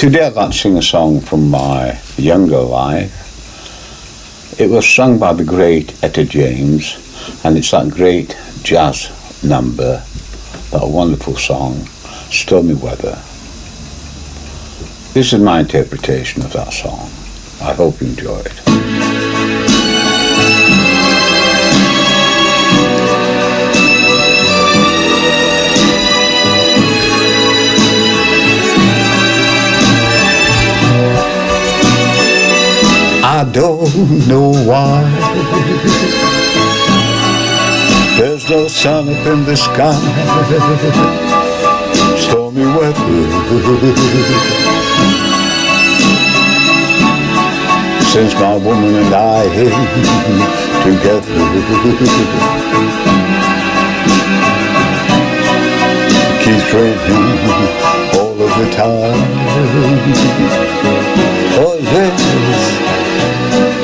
Today I'd like to sing a song from my younger life. It was sung by the great Etta James, and it's that great jazz number, that wonderful song, Stormy Weather. This is my interpretation of that song. I hope you enjoy it. I don't know why there's no sun up in the sky. Stormy weather since my woman and I together. Keeps raining all of the time. Oh yes,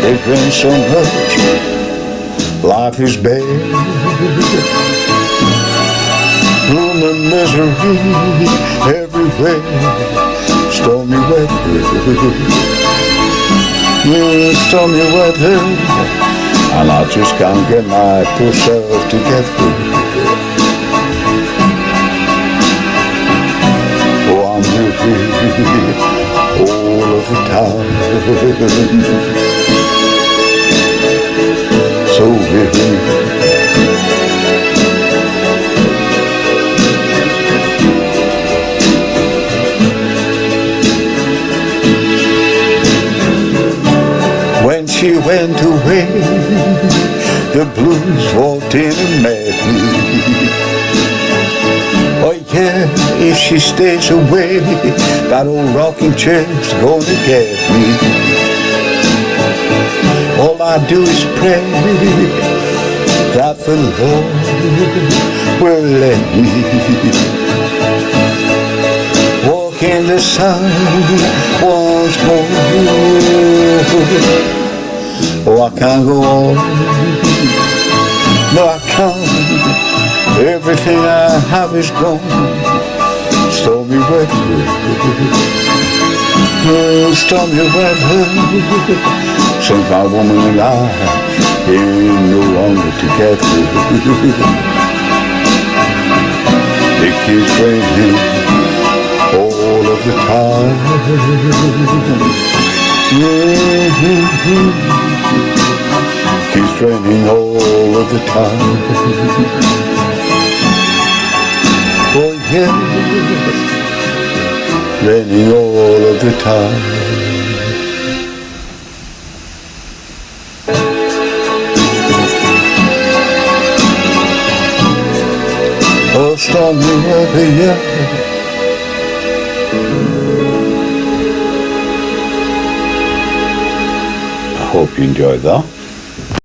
it rains so much, life is bare. Gloom and misery everywhere. Stormy weather, stormy weather, and I just can't get my poor self together. Oh, I'm weary all of the time. So weary. When she went away, the blues walked in and met me. Oh yeah, if she stays away, that old rocking chair's gonna get me. All I do is pray that the Lord will let me walk in the sun once more. Oh, I can't go on, no I can't, everything I have is gone. Stormy weather, stormy weather, since my woman and I ain't no longer together. It keeps raining all of the time. Keeps raining all of the time. Oh yes, raining all of the time. Oh, stormy weather, yeah. I hope you enjoyed that.